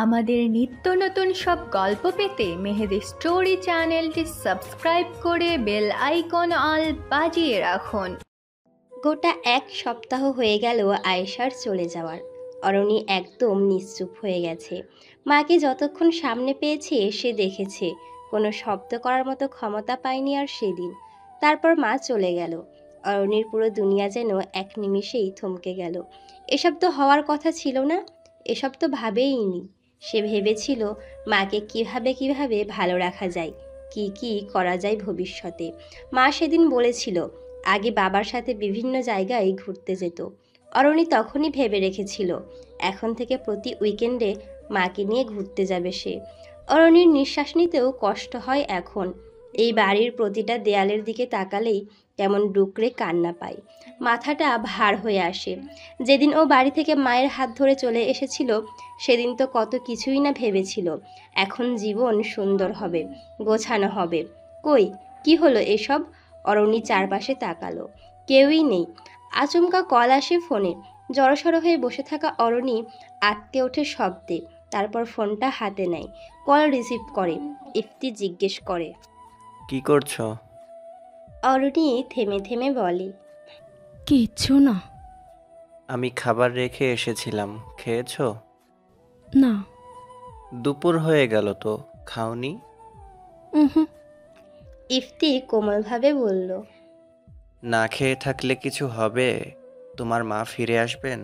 আমাদের নিত্য নতুন সব গল্প পেতে মেহেদি স্টোরি চ্যানেলটি সাবস্ক্রাইব করে বেল আইকন অল বাজিয়ে রাখুন। গোটা এক সপ্তাহ হয়ে গেল আয়েশার চলে যাওয়ার। অরণি একদম নিশ্চুপ হয়ে গেছে। মাকে যতক্ষণ সামনে পেয়েছে সে দেখেছে, কোনো শব্দ করার মতো ক্ষমতা পায়নি আর সেদিন। তারপর মা চলে গেল। অরণির পুরো দুনিয়া যেন এক নিমিষেই থমকে গেল। এসব তো হওয়ার কথা ছিল না, এসব তো ভাবেইনি। সে ভেবেছিল মাকে কিভাবে ভালো রাখা যায়, কি করা যায় ভবিষ্যতে। মা সেদিন বলেছিল আগে বাবার সাথে বিভিন্ন জায়গায় ঘুরতে যেত। অরণি তখনই ভেবে রেখেছিল এখন থেকে প্রতি উইকেন্ডে মাকে নিয়ে ঘুরতে যাবে সে। অরণির নিঃশ্বাস নিতেও কষ্ট হয় এখন। এই বাড়ির প্রতিটা দেয়ালের দিকে তাকালেই কেমন ডুকরে কান্না পায়, মাথাটা ভার হয়ে আসে। যেদিন ও বাড়ি থেকে মায়ের হাত ধরে চলে এসেছিল সেদিন তো কত কিছুই না ভেবেছিল। এখন জীবন সুন্দর হবে, গোছানো হবে। কই, কি হলো এসব? অরণি চারপাশে তাকালো, কেউই নেই। আচমকা কল আসে ফোনে। জড়সড় হয়ে বসে থাকা অরণি আটকে ওঠে শব্দে। তারপর ফোনটা হাতে নেয়, কল রিসিভ করে। ইফতি জিজ্ঞেস করে, কি করছো? অরণি থেমে থেমে বলে, কিচ্ছু না। আমি খাবার রেখে এসেছিলাম, খেয়েছো? না। দুপুর হয়ে গেল তো, খাওনি? হুম। ইফতি কোমলভাবে বলল, না খেয়ে থাকলে কিছু হবে? তোমার মা ফিরে আসবেন?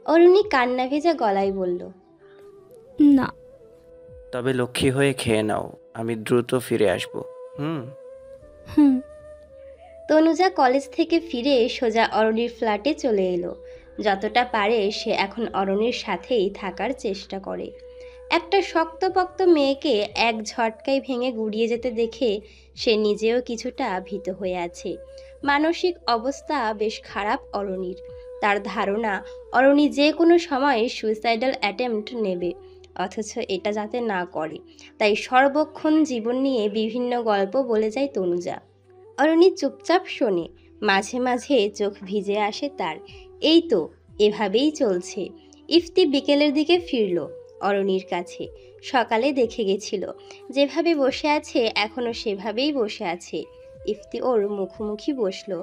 অরণি কান্না ভেজা গলায় বলল, না। তবে লক্ষ্মী হয়ে খেয়ে নাও, আমি দ্রুত ফিরে আসব। হুম। হুম। তনুজা কলেজ থেকে ফিরে সোজা অরণির ফ্ল্যাটে চলে এলো। যতটা পারে সে এখন অরণির সাথেই থাকার চেষ্টা করে। একটা শক্তপোক্ত মেয়েকে এক ঝটকায় ভেঙে গুড়িয়ে যেতে দেখে সে নিজেও কিছুটা ভীত হয়ে আছে। মানসিক অবস্থা বেশ খারাপ অরণির। তার ধারণা অরণি যে কোনো সময় সুইসাইডাল অ্যাটেম্প্ট নেবে, অথচ এটা যাতে না করে তাই সর্বক্ষণ জীবন নিয়ে বিভিন্ন গল্প বলে যায় তনুজা। অরণি চুপচাপ শোনে, মাঝে মাঝে চোখ ভিজে আসে তার। এই তো, এভাবেই চলছে। ইফতি বিকেলের দিকে ফিরল অরণির কাছে। সকালে দেখে গেছিল যেভাবে বসে আছে এখনও সেভাবেই বসে আছে। ইফতি ওর মুখোমুখি বসলো।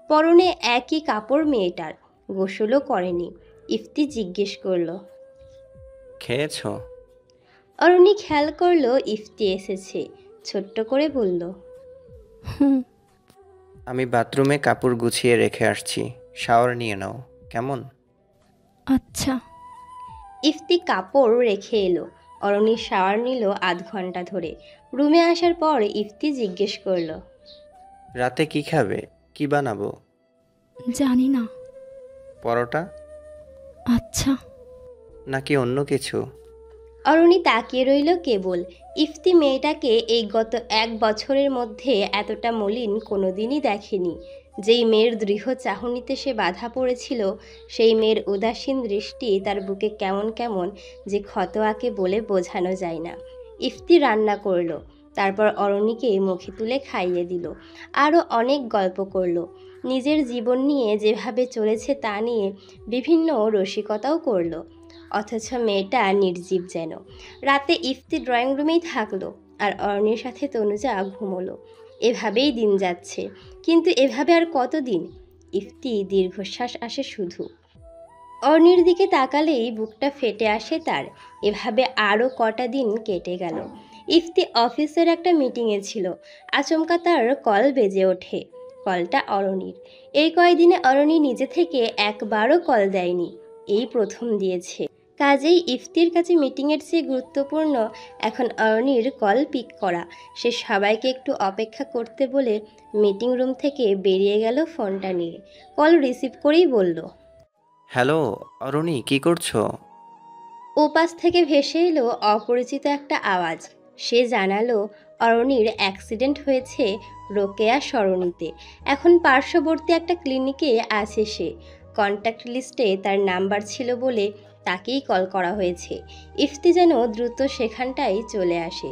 পরনে একই কাপড় মেয়েটার, গোসলও করেনি। ইফতি জিজ্ঞেস করলো, খেয়েছো? অরণি খেয়াল করলো ইফতি এসেছে, ছোট্ট করে বলল, হুম। আমি বাথরুমে কাপড় গুছিয়ে রেখে আসছি, শাওয়ার নিয়ে নাও, কেমন? আচ্ছা। ইফতি কাপড় রেখে এলো। অরণি শাওয়ার নিল আধ ঘন্টা ধরে। রুমে আসার পর ইফতি জিজ্ঞেস করলো, রাতে কি খাবে? কি বানাবো? জানি না। পরোটা আচ্ছা। নাকি অন্য কিছু? অরণি তাকিয়ে রইল কেবল। ইফতি মেয়েটাকে এই গত 1 বছরের মধ্যে এতটা মলিন কোনোদিনই দেখেনি। যেই মেয়ের দৃঢ় চাহনিতে সে বাধা পড়েছিল সেই মেয়ের উদাসীন দৃষ্টি তার বুকে কেমন কেমন যে ক্ষত আঁকে বলে বোঝানো যায় না। ইফতি রান্না করলো, তারপর অরণিকে মুখে তুলে খাইয়ে দিল। আরও অনেক গল্প করলো, নিজের জীবন নিয়ে যেভাবে চলেছে তা নিয়ে বিভিন্ন রসিকতাও করলো। অথচ মেয়েটা নির্জীব যেন। রাতে ইফতি ড্রয়িং রুমেই থাকলো আর অরণির সাথে তনুজা ঘুমোলো। এভাবেই দিন যাচ্ছে, কিন্তু এভাবে আর কতদিন? ইফতি দীর্ঘশ্বাস আসে শুধু। অরণির দিকে তাকালেই বুকটা ফেটে আসে তার। এভাবে আরও কটা দিন কেটে গেল। ইফতি অফিসের একটা মিটিংয়ে ছিল। আচমকা তার কল বেজে ওঠে। কলটা অরণির। এই কয়দিনে অরণি নিজে থেকে একবারও কল দেয়নি, এই প্রথম দিয়েছে। কাজেই ইফতির কাছে মিটিংয়ের চেয়ে গুরুত্বপূর্ণ এখন অরণির কল পিক করা। সে সবাইকে একটু অপেক্ষা করতে বলে মিটিং রুম থেকে বেরিয়ে গেল ফোনটা নিয়ে। কল রিসিভ করেই বলল, হ্যালো অরুণী, কি করছো? ওপাশ থেকে ভেসে এলো অপরিচিত একটা আওয়াজ। সে জানালো অরণির অ্যাক্সিডেন্ট হয়েছে রোকেয়া সরণিতে। এখন পার্শ্ববর্তী একটা ক্লিনিকে আছে সে। কন্ট্যাক্ট লিস্টে তার নাম্বার ছিল বলে তাকেই কল করা হয়েছে। ইফতি যেন দ্রুত সেখানটায় চলে আসে।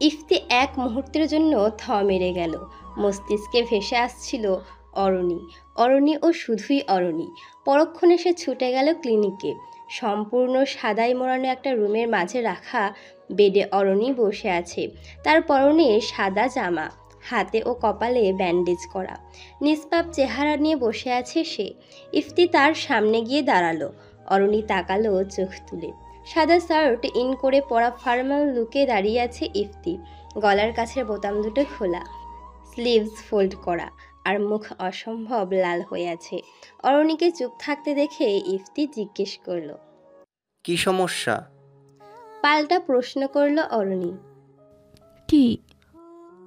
ইফতি এক মুহূর্তের জন্য থ মেরে গেল। মস্তিষ্কে ভেসে আসছিল অরণি, অরণি ও শুধুই অরণি। পরক্ষণে সে ছুটে গেল ক্লিনিকে। সম্পূর্ণ সাদায় মোড়ানো একটা রুমের মাঝে রাখা বেডে অরণি বসে আছে। তার পরনে সাদা জামা, হাতে ও কপালে ব্যান্ডেজ করা, নিষ্পাপ চেহারা নিয়ে বসে আছে সে। ইফতি তার সামনে গিয়ে দাঁড়ালো। অরণি তাকালো চোখ তুলে। সাদা শার্ট ইন করে পরা ফর্মাল লুকে দাঁড়িয়ে আছে ইফতি। গলার কাছের বোতাম দুটো খোলা, স্লিভস ফোল্ড করা, আর মুখ অসম্ভব লাল হয়ে আছে। অরণিকে চুপ থাকতে দেখে ইফতি জিজ্ঞেস করলো। কি সমস্যা? পাল্টা প্রশ্ন করলো অরণি। কি?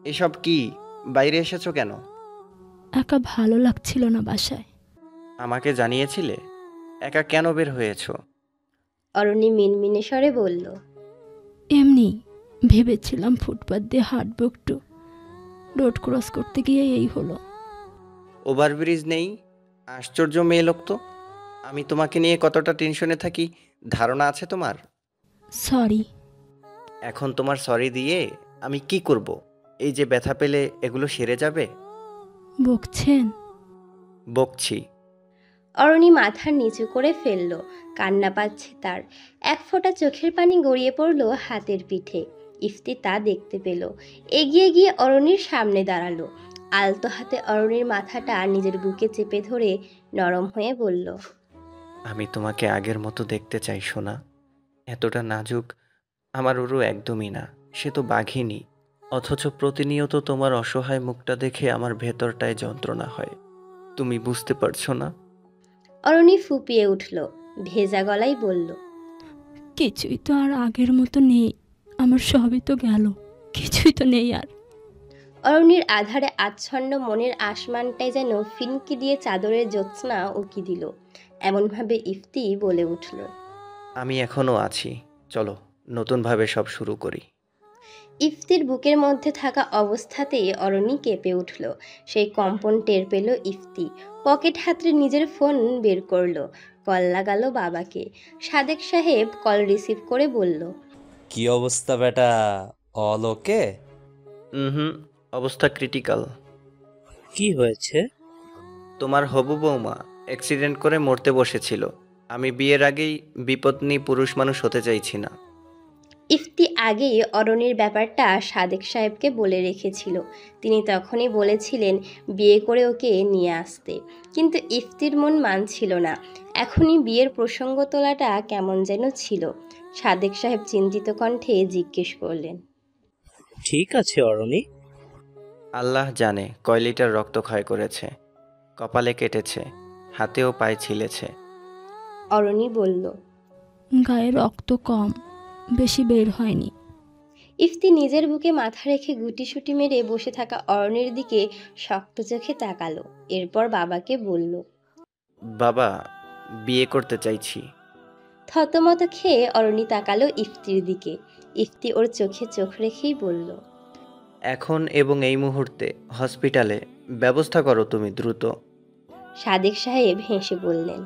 এসব কি? বাইরে এসেছো কেন? একা ভালো লাগছিল না বাসায়। আমাকে জানিয়েছিলে? একা কেন বের হয়েছো? অরণি মিনমিনে স্বরে বলল। এমনি ভেবেছিলাম ফুটপাত দিয়ে হাঁটবো একটু, রোড ক্রস করতে গিয়ে এই হলো। ওভারব্রিজ নেই? আশ্চর্য মেয়ে লোক তো। আমি তোমাকে নিয়ে কতটা টেনশনে থাকি ধারণা আছে তোমার? সরি। এখন তোমার সরি দিয়ে আমি কি করব? এই যে ব্যথা পেলে এগুলো সেরে যাবে? বকছেন? বকছি। অরণি মাথা নিচু করে ফেলল। কান্না পাচ্ছে তার। এক ফোঁটা চোখের পানি গড়িয়ে পড়ল হাতের পিঠে। ইফতি তা দেখতে পেল। এগিয়ে গিয়ে অরণির সামনে দাঁড়ালো। আলতো হাতে অরণির মাথাটা নিজের বুকে চেপে ধরে নরম হয়ে বলল। আমি তোমাকে আগের মতো দেখতে চাই সোনা। এতটা নাজুক আমার ওরও একদমই না। সে তো বাঘিনী, অথচ প্রতিনিয়ত তোমার অসহায় মুখটা দেখে আমার ভেতরটায় যন্ত্রণা হয়। তুমি বুঝতে পারছো না? অরণি ফুপিয়ে উঠল। ভেজা গলায় বলল। কিছুই তো আর আগের মতো নেই, আমার সবই তো গেল, কিছুই তো নেই আর। অরণির আধারে আচ্ছন্ন মনের আসমানটায় যেন ফিনকি দিয়ে চাদরের জ্যোৎস্না উকি দিল। এমনভাবে ইফতি বলে উঠল। আমি এখনো আছি, চলো নতুনভাবে সব শুরু করি। ইফতির বুকের মধ্যে থাকা অবস্থাতেই অরণি কেঁপে উঠল। সেই কম্পন টের পেল ইফতি। পকেট হাতড়ে নিজের ফোন বের করলো। কল লাগালো বাবাকে। সাদেক সাহেব কল রিসিভ করে বলল। কি অবস্থা বেটা? অল ওকে? হুম, অবস্থা ক্রিটিক্যাল। কি হয়েছে? তোমার হবু বৌমা অ্যাক্সিডেন্ট করে মরতে বসেছিল। আমি বিয়ের আগেই বিপত্নী পুরুষ মানুষ হতে চাইছি না। ইফতি আগেই অরণির ব্যাপারটা সাদেক সাহেবকে বলে রেখেছিল। তিনি তখনই বলেছিলেন বিয়ে করে ওকে নিয়ে আসতে। কিন্তু ইফতির মন মানছিল না। এখনই বিয়ের প্রসঙ্গ তোলাটা কেমন যেন ছিল। সাদেক সাহেব চিন্তিত কণ্ঠে জিজ্ঞেস করলেন। ঠিক আছে অরণি। আল্লাহ জানে কয় লিটার রক্তক্ষয় করেছে, কপালে কেটেছে, হাতেও পায়ে ছিলেছে। অরণি বলল। গায়ে রক্ত কম, বেশি বের হয়নি। ইফতি নিজের বুকে মাথা রেখে গুটিসুটি মেরে বসে থাকা অরণির দিকে শক্ত চোখে তাকালো। এরপর বাবাকে বলল। বাবা, বিয়ে করতে চাইছি। থতমত খেয়ে অরণি তাকালো ইফতির দিকে। ইফতি ওর চোখে চোখ রেখেই বলল। এখন এবং এই মুহূর্তে হসপিটালে ব্যবস্থা করো তুমি দ্রুত। সাদেক সাহেব হেসে বললেন।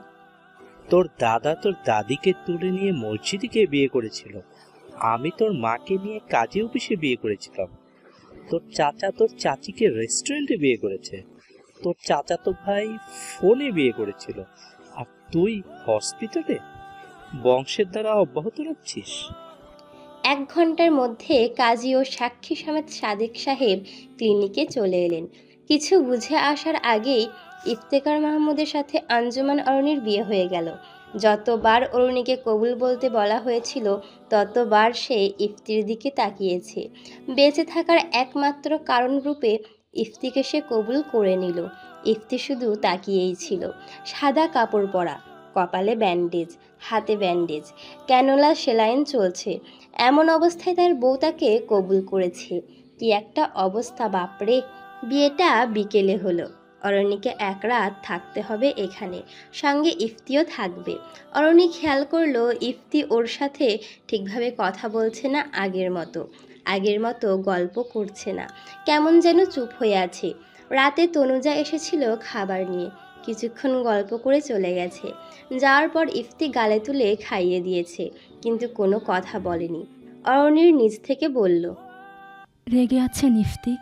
তোর দাদা তোর দাদিকে তুলে নিয়ে মসজিদে গিয়ে বিয়ে করেছিল। আমি তোর মাকে নিয়ে কাজী অফিসে বিয়ে করেছিলাম। তোর চাচা তোর চাচিকে রেস্টুরেন্টে বিয়ে করেছে। তোর চাচাতো ভাই ফোনে বিয়ে করেছিল। আর তুই হসপিটালে বংশের দ্বারা অব্যাহত রাখছিস। 1 ঘন্টার মধ্যে কাজী ও সাক্ষী সমেত সাদেক সাহেব ক্লিনিকে চলে এলেন। কিছু বুঝে আসার আগেই ইফতেখার মাহমুদের সাথে আঞ্জুমান অরণির বিয়ে হয়ে গেল। যতবার অরণিকে কবুল বলতে বলা হয়েছিল ততবার সে ইফতির দিকে তাকিয়েছে। বেঁচে থাকার একমাত্র কারণ রূপে ইফতিকে সে কবুল করে নিল। ইফতি শুধু তাকিয়েই ছিল। সাদা কাপড় পরা, কপালে ব্যান্ডেজ, হাতে ব্যান্ডেজ, ক্যানোলা সেলাইন চলছে। এমন অবস্থায় তার বউ তাকে কবুল করেছে। কি একটা অবস্থা বাপরে! বিয়েটা বিকেলে হলো। অরণিকে 1 রাত থাকতে হবে এখানে, সঙ্গে ইফতিও থাকবে। অরণি খেয়াল করলো ইফতি ওর সাথে ঠিকভাবে কথা বলছে না, আগের মতো গল্প করছে না, কেমন যেন চুপ হয়ে আছে। রাতে তনুজা এসেছিল খাবার নিয়ে, কিছুক্ষণ গল্প করে চলে গেছে। যাওয়ার পর ইফতি গালে তুলে খাইয়ে দিয়েছে, কিন্তু কোনো কথা বলেনি। অরণির নিজ থেকে বলল। রেগে আছেন ইফতি?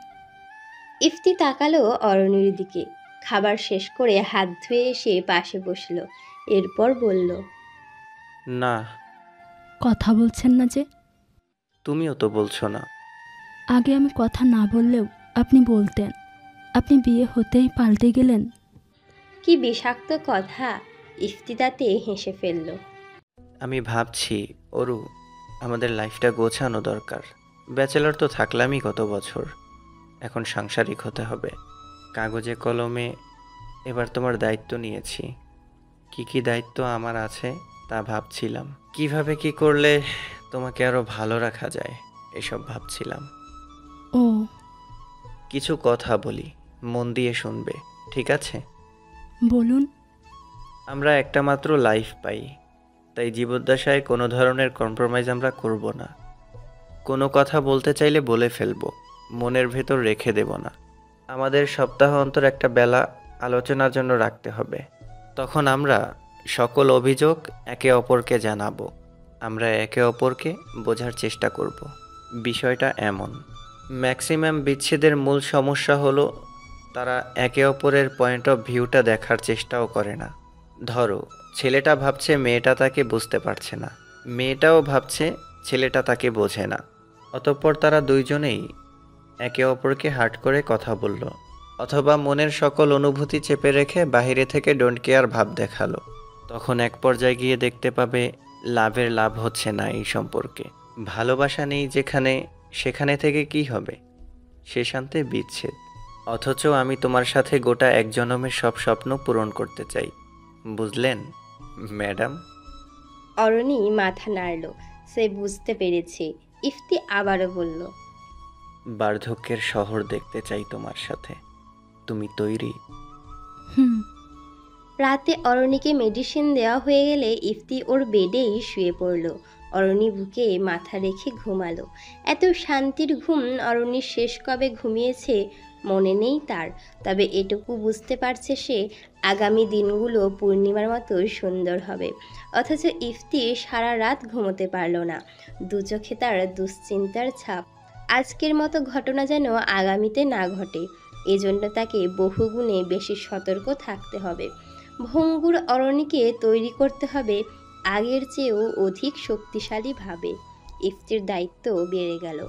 ইফতি তাকালো অরণির দিকে। খাবার শেষ করে হাত ধুয়ে এসে পাশে বসলো। এরপর বলল। না। কথা বলছেন না যে? তুমিও তো বলছো না। আগে আমি কথা না বললেও আপনি বলতেন। আপনি বিয়ে হতেই পাল্টে গেলেন। কি বিষাক্ত কথা! ইফতি তাতে হেসে ফেলল। আমি ভাবছি অরু, আমাদের লাইফটা গোছানো দরকার। ব্যাচেলর তো থাকলামই কত বছর, এখন সাংসারিক হতে হবে। কাগজে কলমে এবার তোমার দায়িত্ব নিয়েছি। কি কি দায়িত্ব আমার আছে তা ভাবছিলাম। কিভাবে কি করলে তোমাকে আরো ভালো রাখা যায় এসব ভাবছিলাম। ও, কিছু কথা বলি, মন দিয়ে শুনবে, ঠিক আছে? বলুন। আমরা একটা মাত্র লাইফ পাই, তাই জীবদ্দশায় কোনো ধরনের কম্প্রোমাইজ আমরা করব না। কোনো কথা বলতে চাইলে বলে ফেলবো, মনের ভেতর রেখে দেব না। আমাদের সপ্তাহ অন্তর একটা বেলা আলোচনার জন্য রাখতে হবে। তখন আমরা সকল অভিযোগ একে অপরকে জানাবো। আমরা একে অপরকে বোঝার চেষ্টা করব। বিষয়টা এমন, ম্যাক্সিমাম বিচ্ছেদের মূল সমস্যা হলো তারা একে অপরের পয়েন্ট অফ ভিউটা দেখার চেষ্টাও করে না। ধরো, ছেলেটা ভাবছে মেয়েটা তাকে বুঝতে পারছে না, মেয়েটাও ভাবছে ছেলেটা তাকে বোঝে না। অতঃপর তারা দুইজনেই একে অপরকে হার্ট করে কথা বলল, অথবা মনের সকল অনুভূতি চেপে রেখে বাইরে থেকে ডোন্ট কেয়ার ভাব দেখালো। তখন এক পর্যায়ে গিয়ে দেখতে পাবে লাভের লাভ হচ্ছে না এই সম্পর্কে। ভালোবাসা নেই যেখানে, সেখানে থেকে কি হবে? শেষান্তে বিচ্ছেদ। অথচ আমি তোমার সাথে গোটা এক জনমের সব স্বপ্ন পূরণ করতে চাই, বুঝলেন ম্যাডাম? অরণি মাথা নাড়ল। সে বুঝতে পেরেছে। ইফতি আবারও বলল, বার্ধক্যের শহর দেখতে চাই তোমার সাথে। তুমি তৈরি? হুম। রাতে অরণিকে মেডিসিন দেওয়া হয়ে গেলে ইফতি ওর বেডেই শুয়ে পড়ল। অরণি বুকে মাথা রেখে ঘুমালো। এত শান্তির ঘুম অরণি শেষ কবে ঘুমিয়েছে মনে নেই তার। তবে এটুকু বুঝতে পারছে সে, আগামী দিনগুলো পূর্ণিমার মতো সুন্দর হবে। অথচ ইফতি সারা রাত ঘুমোতে পারল না। দু চোখে তার দুশ্চিন্তার ছাপ। আজকের মতো ঘটনা যেন আগামীতে না ঘটে, এজন্য তাকে বহুগুণে বেশি সতর্ক থাকতে হবে। ভঙ্গুর অরণিকে তৈরি করতে হবে আগের চেয়েও অধিক শক্তিশালীভাবে। ইফতির দায়িত্ব বেড়ে গেল।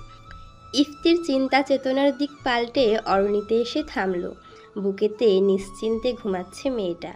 ইফতির চিন্তা চেতনার দিক পাল্টে অরণিতে এসে থামল। বুকেতে নিশ্চিন্তে ঘুমাচ্ছে মেয়েটা।